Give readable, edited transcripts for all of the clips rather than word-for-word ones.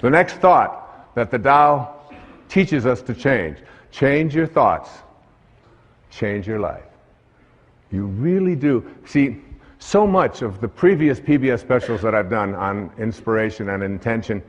The next thought that the Tao teaches us to change. Change your thoughts. Change your life. You really do. See, so much of the previous PBS specials that I've done on inspiration and intention,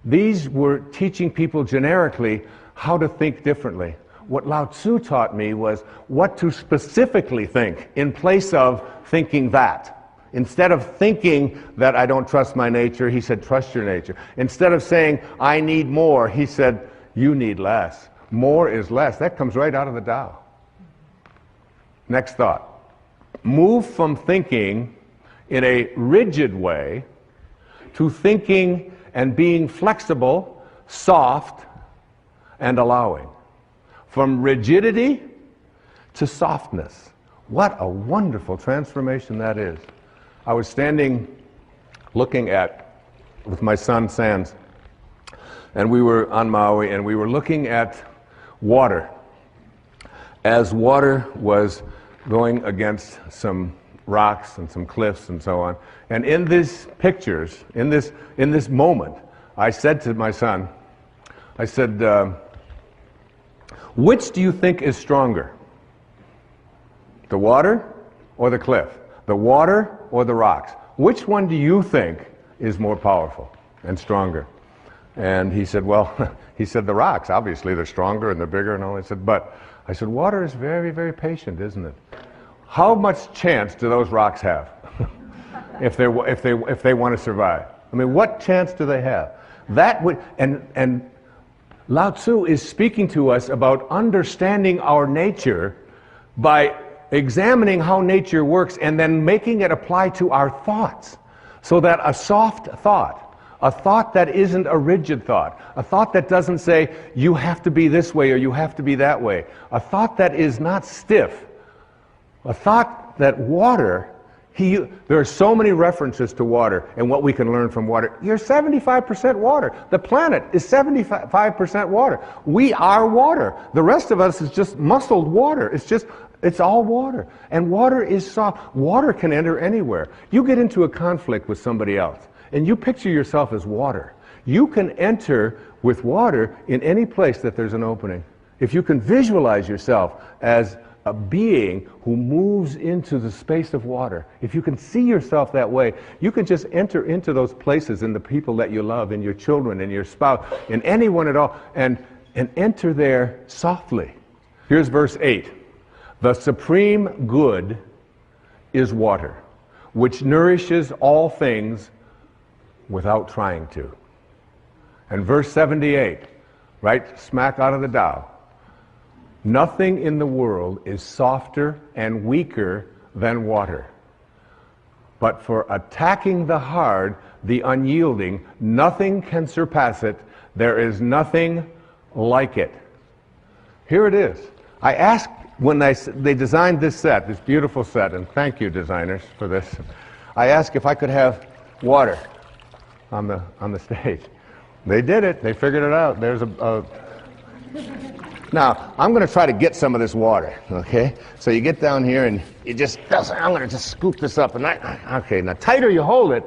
these were teaching people generically how to think differently. What Lao Tzu taught me was what to specifically think in place of thinking that. Instead of thinking that I don't trust my nature, he said, trust your nature. Instead of saying, I need more, he said, you need less. More is less. That comes right out of the Tao. Next thought. Move from thinking in a rigid way to thinking and being flexible, soft, and allowing. From rigidity to softness. What a wonderful transformation that is. I was standing looking at, with my son Sans, and we were on Maui, and we were looking at water. As water was going against some rocks and some cliffs and so on. And in these pictures, in this moment, I said to my son, I said, which do you think is stronger? The water or the cliff? The water or the rocks? Which one do you think is more powerful and stronger? And he said, well, he said the rocks, obviously they're stronger and they're bigger and all. I said, water is very, very patient, isn't it? How much chance do those rocks have if they want to survive? I mean, what chance do they have? That would, and Lao Tzu is speaking to us about understanding our nature by examining how nature works and then making it apply to our thoughts. So that a soft thought, a thought that isn't a rigid thought, a thought that doesn't say you have to be this way or you have to be that way, a thought that is not stiff, a thought that water, there are so many references to water and what we can learn from water. You're 75% water. The planet is 75% water. We are water. The rest of us is just muscled water. It's all water. And water is soft. Water can enter anywhere. You get into a conflict with somebody else, and you picture yourself as water. You can enter with water in any place that there's an opening. If you can visualize yourself as a being who moves into the space of water, if you can see yourself that way, you can just enter into those places in the people that you love, in your children, in your spouse, in anyone at all, and enter there softly. Here's verse 8. The supreme good is water, which nourishes all things without trying to. And verse 78, right smack out of the Tao. Nothing in the world is softer and weaker than water. But for attacking the hard, the unyielding, nothing can surpass it. There is nothing like it. Here it is. I asked when they designed this set, this beautiful set, and thank you designers for this, I asked if I could have water on the stage. They did it. They figured it out. There's Now, I'm going to try to get some of this water, okay? So you get down here and you just, I'm going to just scoop this up. Okay, now tighter you hold it,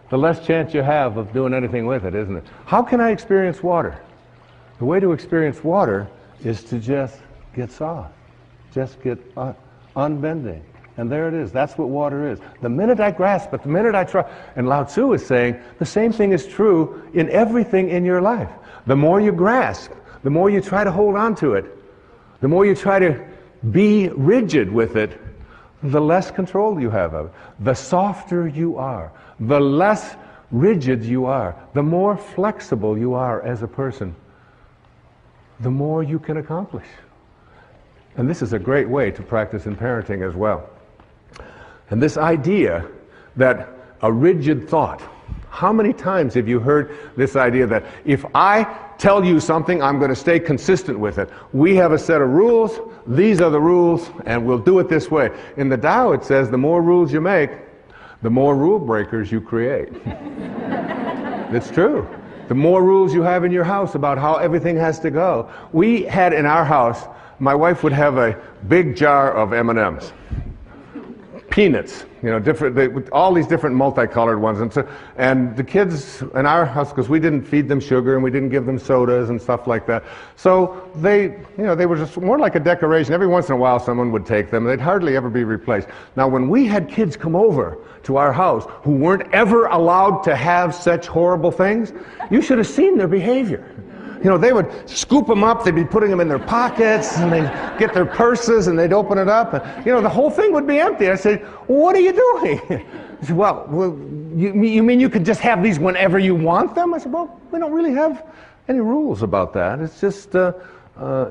the less chance you have of doing anything with it, isn't it? How can I experience water? The way to experience water is to just get soft. Just get unbending. And there it is. That's what water is. The minute I grasp it, the minute I try. And Lao Tzu is saying the same thing is true in everything in your life. The more you grasp, the more you try to hold on to it, the more you try to be rigid with it, the less control you have of it. The softer you are, the less rigid you are, the more flexible you are as a person, the more you can accomplish. And this is a great way to practice in parenting as well. And this idea that a rigid thought, how many times have you heard this idea that if I tell you something, I'm going to stay consistent with it. We have a set of rules, these are the rules, and we'll do it this way. In the Tao it says the more rules you make, the more rule breakers you create. It's true. The more rules you have in your house about how everything has to go. We had in our house, my wife would have a big jar of M&Ms. peanuts, with all these different multicolored ones. And the kids in our house, because we didn't feed them sugar and we didn't give them sodas and stuff like that, so they were just more like a decoration. Every once in a while someone would take them. They'd hardly ever be replaced. Now when we had kids come over to our house who weren't ever allowed to have such horrible things, you should have seen their behavior. They would scoop them up, they'd be putting them in their pockets, and they'd get their purses, and they'd open it up, and, the whole thing would be empty. I said, what are you doing? He said, well, you mean you could just have these whenever you want them? I said, well, we don't really have any rules about that. It's just,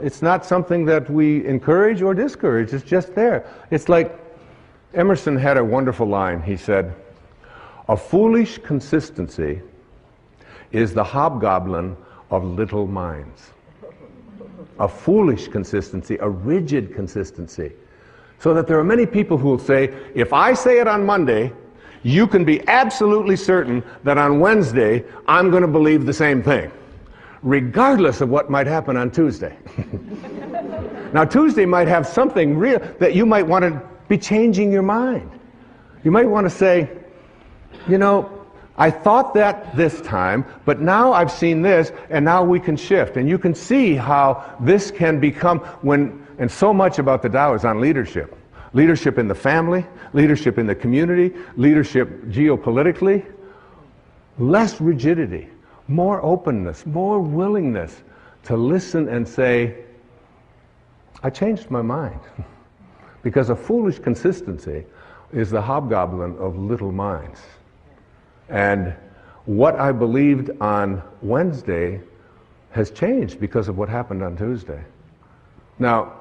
it's not something that we encourage or discourage. It's just there. It's like Emerson had a wonderful line. He said, a foolish consistency is the hobgoblin of little minds. A foolish consistency, a rigid consistency. So that there are many people who will say, if I say it on Monday, you can be absolutely certain that on Wednesday I'm going to believe the same thing, regardless of what might happen on Tuesday. Now Tuesday might have something real that you might want to be changing your mind. You might want to say, I thought that this time, but now I've seen this, and now we can shift. And you can see how this can become, and so much about the Tao is on leadership. Leadership in the family, leadership in the community, leadership geopolitically. Less rigidity, more openness, more willingness to listen and say, I changed my mind. Because a foolish consistency is the hobgoblin of little minds. And what I believed on Wednesday has changed because of what happened on Tuesday. Now,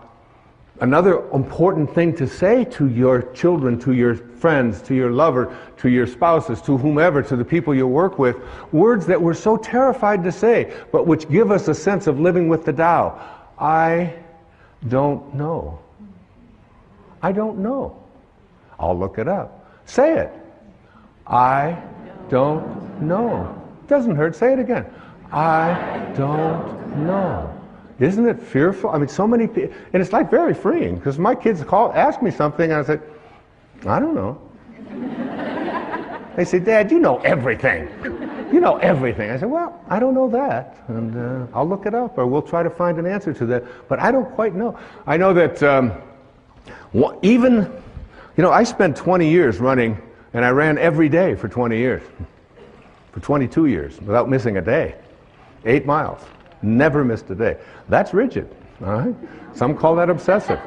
another important thing to say to your children, to your friends, to your lover, to your spouses, to whomever, to the people you work with, words that we're so terrified to say, but which give us a sense of living with the Tao. I don't know. I don't know. I'll look it up. Say it. I don't know. Doesn't hurt. Say it again. I don't know. Isn't it fearful? I mean, so many people, and it's like very freeing, because my kids ask me something, and I say, I don't know. They say, Dad, you know everything. You know everything. I said, well, I don't know that, and I'll look it up, or we'll try to find an answer to that, but I don't quite know. I know that I spent 20 years running, and I ran every day for 20 years. For 22 years, without missing a day. 8 miles. Never missed a day. That's rigid, all right? Some call that obsessive.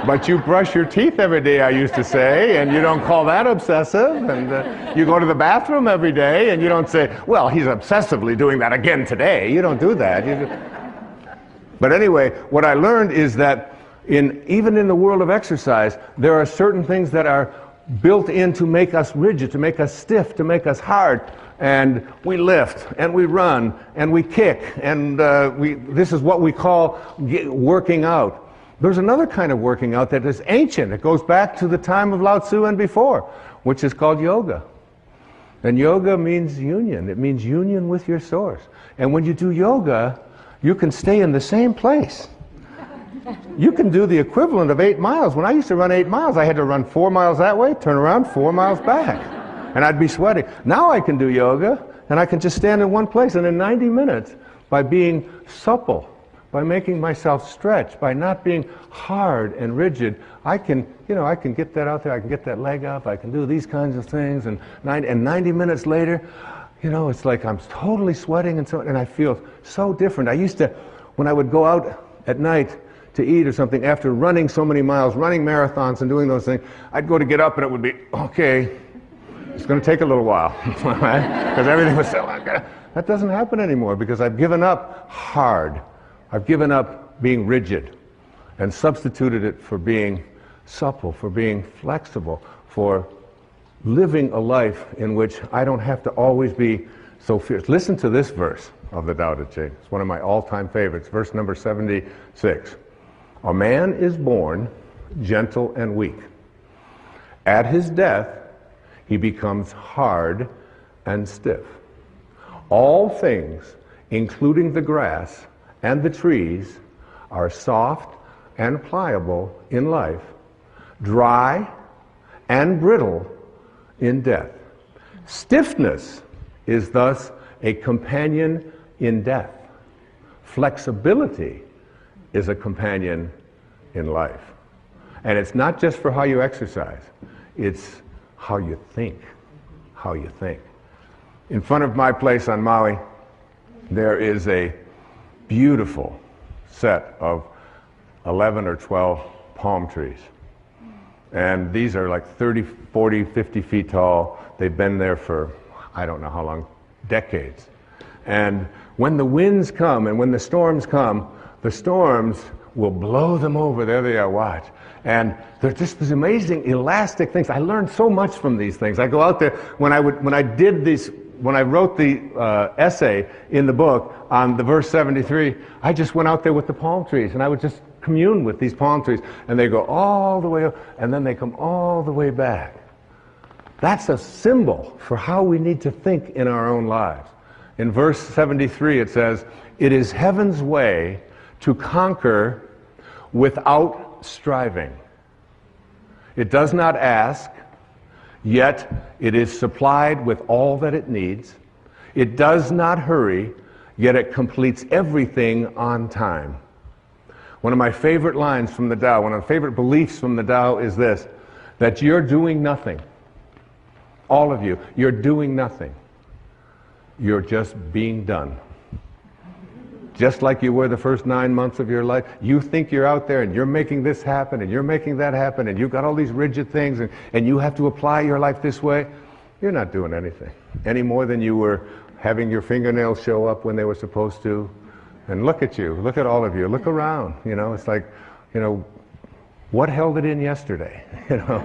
But you brush your teeth every day, I used to say, and you don't call that obsessive. And you go to the bathroom every day, and you don't say, well, he's obsessively doing that again today. You don't do that. But anyway, what I learned is that even in the world of exercise, there are certain things that are built in to make us rigid, to make us stiff, to make us hard. And we lift, and we run, and we kick, and this is what we call working out. There's another kind of working out that is ancient. It goes back to the time of Lao Tzu and before, which is called yoga. And yoga means union. It means union with your source. And when you do yoga, you can stay in the same place. You can do the equivalent of 8 miles. When I used to run 8 miles, I had to run 4 miles that way, turn around, 4 miles back. And I'd be sweating. Now I can do yoga, and I can just stand in one place. And in 90 minutes, by being supple, by making myself stretch, by not being hard and rigid, I can get that out there, I can get that leg up, I can do these kinds of things. And 90 minutes later, it's like I'm totally sweating, and I feel so different. I used to, when I would go out at night to eat or something, after running so many miles, running marathons and doing those things, I'd go to get up, and it would be, okay, it's going to take a little while, because everything was so... That doesn't happen anymore, because I've given up hard. I've given up being rigid and substituted it for being supple, for being flexible, for living a life in which I don't have to always be so fierce. Listen to this verse of the Tao Te Ching. It's one of my all-time favorites, verse number 76. A man is born gentle and weak. At his death, he becomes hard and stiff. All things, including the grass and the trees, are soft and pliable in life. dry and brittle in death. Stiffness is thus a companion in death. Flexibility is a companion in life. And it's not just for how you exercise, it's how you think. How you think. In front of my place on Maui, there is a beautiful set of 11 or 12 palm trees. And these are like 30, 40, 50 feet tall. They've been there for, I don't know how long, decades. And when the winds come and when the storms come, the storms will blow them over. There they are, watch. And they're just these amazing elastic things. I learned so much from these things. I go out there, when I wrote the essay in the book on the verse 73, I just went out there with the palm trees and I would just commune with these palm trees, and they go all the way up and then they come all the way back. That's a symbol for how we need to think in our own lives. In verse 73 it says, "It is heaven's way to conquer without striving. It does not ask, yet it is supplied with all that it needs. It does not hurry, yet it completes everything on time." One of my favorite lines from the Tao, one of the favorite beliefs from the Tao is this, that you're doing nothing. All of you, you're doing nothing. You're just being done. Just like you were the first 9 months of your life. You think you're out there and you're making this happen and you're making that happen and you've got all these rigid things and you have to apply your life this way. You're not doing anything. Any more than you were having your fingernails show up when they were supposed to. And look at you. Look at all of you. Look around. You know, it's like, you know, what held it in yesterday? You know,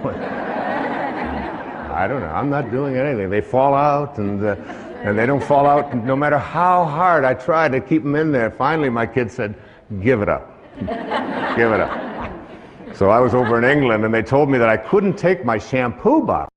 I don't know. I'm not doing anything. They fall out and they don't fall out no matter how hard I try to keep them in there. Finally, my kid said, "Give it up. Give it up." So I was over in England and they told me that I couldn't take my shampoo bottle